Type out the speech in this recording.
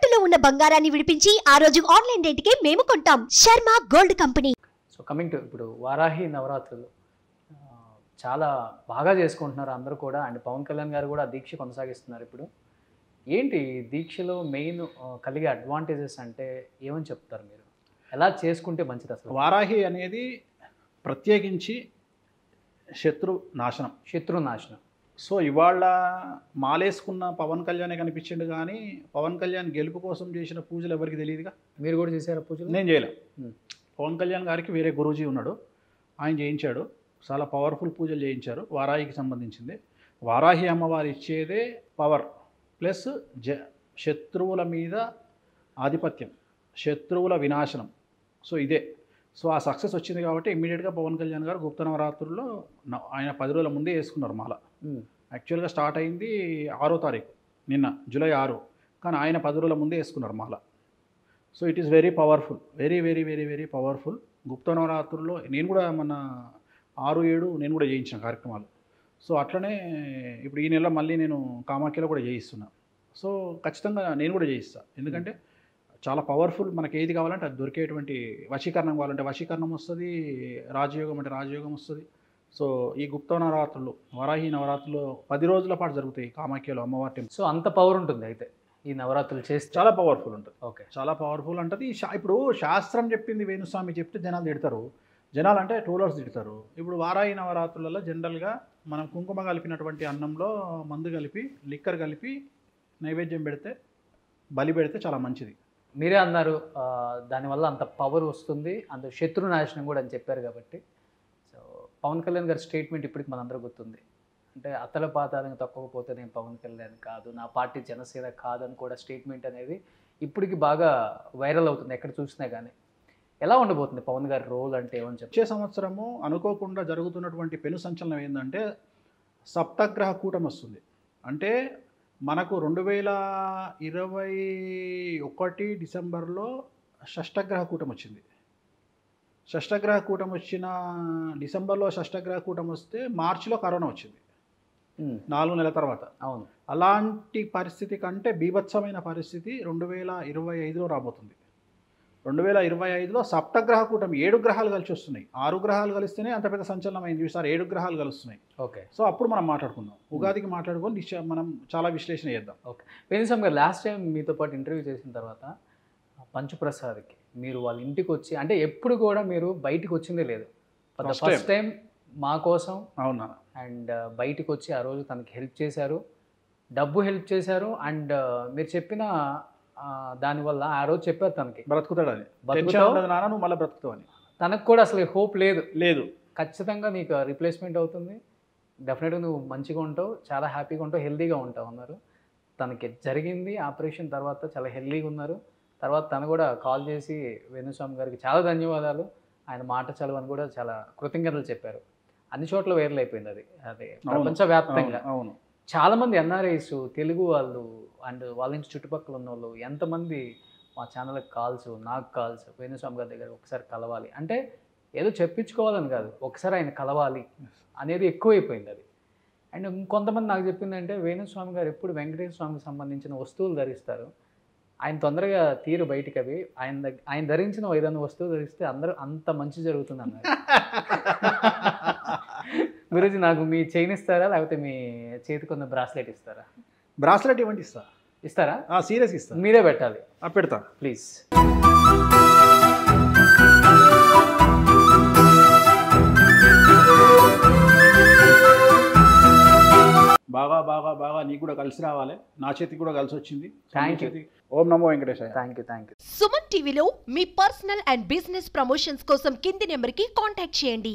తాకట్టులో ఉన్న బంగారాన్ని విడిపించి ఆ రోజు ఆన్లైన్ రేటుకే మేము కొంటాం. Sharma gold company. So coming to ఇప్పుడు వారాహి నవరాత్రులు చాలా బాగా చేసుకుంటున్నారు అందరూ కూడా. అండ్ పవన్ కళ్యాణ్ గారు కూడా దీక్ష కొనసాగిస్తున్నారు. ఇప్పుడు ఏంటి దీక్షలో మెయిన్ కలిగే అడ్వాంటేజెస్ అంటే ఏమని చెప్తారు మీరు? ఎలా చేసుకుంటే మంచిది అసలు? వారాహి అనేది ప్రత్యేకించి శత్రు నాశనం. సో ఇవాళ మాలేసుకున్న పవన్ కళ్యాణే కనిపించిండు, కానీ పవన్ కళ్యాణ్ గెలుపు కోసం చేసిన పూజలు ఎవరికి తెలియదుగా. మీరు కూడా చేశారా పూజలు? నేను చేయలే. పవన్ కళ్యాణ్ గారికి వేరే గురూజీ ఉన్నాడు, ఆయన చేయించాడు. చాలా పవర్ఫుల్ పూజలు చేయించారు వారాహికి సంబంధించింది. వారాహి అమ్మవారు ఇచ్చేదే పవర్ ప్లస్ శత్రువుల మీద ఆధిపత్యం, శత్రువుల వినాశనం. సో ఇదే. సో ఆ సక్సెస్ వచ్చింది కాబట్టి ఇమ్మీడియట్గా పవన్ కళ్యాణ్ గారు గుప్త నవరాత్రుల్లో ఆయన 10 రోజుల ముందే వేసుకున్నారు మాల. యాక్చువల్గా స్టార్ట్ అయింది 6వ తారీఖు, నిన్న జూలై 6, కానీ ఆయన 10 రోజుల ముందే వేసుకున్నారు మాల. So it is very powerful, very very very very powerful. గుప్త నవరాత్రుల్లో నేను కూడా మన 6, 7 నేను కూడా చేయించిన కార్యక్రమాలు. సో అట్లనే ఇప్పుడు ఈ నెల మళ్ళీ నేను కామాఖ్యలో కూడా చేయిస్తున్నా. సో ఖచ్చితంగా నేను కూడా చేయిస్తాను, ఎందుకంటే చాలా పవర్ఫుల్. మనకి ఏది కావాలంటే అది దొరికేటువంటి, వశీకరణం కావాలంటే వశీకరణం వస్తుంది, రాజయోగం అంటే రాజయోగం వస్తుంది. సో ఈ గుప్త నవరాత్రులు, వారాహి నవరాత్రులు 10 రోజుల పాటు జరుగుతాయి కామాఖ్యలో అమ్మవారి టెంపుల్. సో అంత పవర్ ఉంటుంది అయితే ఈ నవరాత్రులు చేస్తే? చాలా పవర్ఫుల్ ఉంటుంది. ఓకే, చాలా పవర్ఫుల్ ఉంటుంది. ఇప్పుడు శాస్త్రం చెప్పింది వేణుస్వామి చెప్తే జనాలు తిడతారు, జనాలు అంటే ట్రోలర్స్ తిడతారు. ఇప్పుడు వారాహి నవరాత్రులలో జనరల్గా మనం కుంకుమ కలిపినటువంటి అన్నంలో మందు కలిపి, లిక్కర్ కలిపి నైవేద్యం పెడితే, బలి పెడితే చాలా మంచిది. మీరే అన్నారు దానివల్ల అంత పవర్ వస్తుంది, అంత శత్రు నాశనం కూడా అని చెప్పారు కాబట్టి. సో పవన్ కళ్యాణ్ గారి స్టేట్మెంట్ ఇప్పటికి మనందరూ గుర్తుంది. అంటే అతల పాతాలను తక్కువపోతే నేను పవన్ కళ్యాణ్ కాదు, నా పార్టీ జనసేన కాదని కూడా స్టేట్మెంట్ అనేది ఇప్పటికి బాగా వైరల్ అవుతుంది ఎక్కడ చూసినా కానీ. ఎలా ఉండబోతుంది పవన్ గారి రోల్ అంటే ఏమని చెప్పి? వచ్చే సంవత్సరము అనుకోకుండా జరుగుతున్నటువంటి పెను సంచలనం ఏంటంటే సప్తగ్రహ కూటమి వస్తుంది. అంటే మనకు 2021 డిసెంబర్లో షష్టగ్రహ కూటమి వచ్చింది. షష్టగ్రహ కూటమి వచ్చిన డిసెంబర్లో షష్టగ్రహ కూటమి వస్తే మార్చిలో కరోనా వచ్చింది 4 నెలల తర్వాత. అవును, అలాంటి పరిస్థితి కంటే బీభత్సమైన పరిస్థితి 2025లో రాబోతుంది. 2025లో సప్తగ్రహ కూటమి 7 గ్రహాలు కలిసి వస్తున్నాయి. 6 గ్రహాలు కలిస్తేనే అంత పెద్ద సంచలనం అయింది, ఈసారి 7 గ్రహాలు కలుస్తున్నాయి. ఓకే. సో అప్పుడు మనం మాట్లాడుకుందాం, ఉగాదికి మాట్లాడుకొని మనం చాలా విశ్లేషణ చేద్దాం. ఓకే. వేణుస్వామి గారు లాస్ట్ టైం మీతో పాటు ఇంటర్వ్యూ చేసిన తర్వాత పంచుప్రసాద్కి మీరు వాళ్ళ ఇంటికి వచ్చి, అంటే ఎప్పుడు కూడా మీరు బయటికి వచ్చిందే లేదు, ఫస్ట్ టైం మా కోసం. అవునా? అండ్ బయటికి వచ్చి ఆ రోజు తనకి హెల్ప్ చేశారు, డబ్బు హెల్ప్ చేశారు. అండ్ మీరు చెప్పిన దానివల్ల ఆ రోజు చెప్పారు తనకి బ్రతుకుతాడని, నాన్న నువ్వు మళ్ళీ బ్రతుకుతావని. తనకు కూడా అసలు హోప్ లేదు, ఖచ్చితంగా నీకు రీప్లేస్మెంట్ అవుతుంది, డెఫినెట్గా నువ్వు మంచిగా ఉంటావు, చాలా హ్యాపీగా ఉంటావు, హెల్తీగా ఉంటావు అన్నారు. తనకి జరిగింది ఆపరేషన్ తర్వాత చాలా హెల్తీగా ఉన్నారు. తర్వాత తను కూడా కాల్ చేసి వేణుస్వామి గారికి చాలా ధన్యవాదాలు, ఆయన మాట చలువు అని కూడా చాలా కృతజ్ఞతలు చెప్పారు. అన్ని చోట్ల వైరల్ అయిపోయింది అది ప్రపంచవ్యాప్తంగా. అవును, చాలామంది ఎన్ఆర్ఐస్, తెలుగు వాళ్ళు అండ్ వాళ్ళ నుంచి చుట్టుపక్కల ఉన్న వాళ్ళు ఎంతమంది మా ఛానల్కి కాల్స్, నాకు కాల్స్, వేణుస్వామి గారి దగ్గర ఒకసారి కలవాలి అంటే ఏదో చెప్పించుకోవాలని కాదు, ఒకసారి ఆయన కలవాలి అనేది ఎక్కువైపోయింది అది. అండ్ ఇంకొంతమంది నాకు చెప్పిందంటే వేణుస్వామి గారు ఎప్పుడు వెంకటేశ్వర స్వామికి సంబంధించిన వస్తువులు ధరిస్తారు, ఆయన తొందరగా తీరు బయటికి అవి, ఆయన ధరించిన ఏదైనా వస్తువు ధరిస్తే అందరూ అంత మంచి జరుగుతుంది అన్నారు. గురూజీ నాకు మీ చైన్ ఇస్తారా, లేకపోతే మీ చేతికి ఉన్న బ్రాస్లెట్ ఇస్తారా? బ్రాస్లెట్ ఇవ్వండి, ఇస్తారా? సీరియస్ ఇస్తా, మీరే పెట్టాలి. పెడతా ప్లీజ్. బాగా బాగా బాగా నీకు కూడా కలిసి రావాలి, నా చేతికి కూడా కలిసి వచ్చింది. Thank you. Om Namo Venkatesaya. Thank you. Suman టీవీలో మీ పర్సనల్ అండ్ బిజినెస్ ప్రమోషన్స్ కోసం కింది నెంబర్కి కాంటాక్ట్ చేయండి.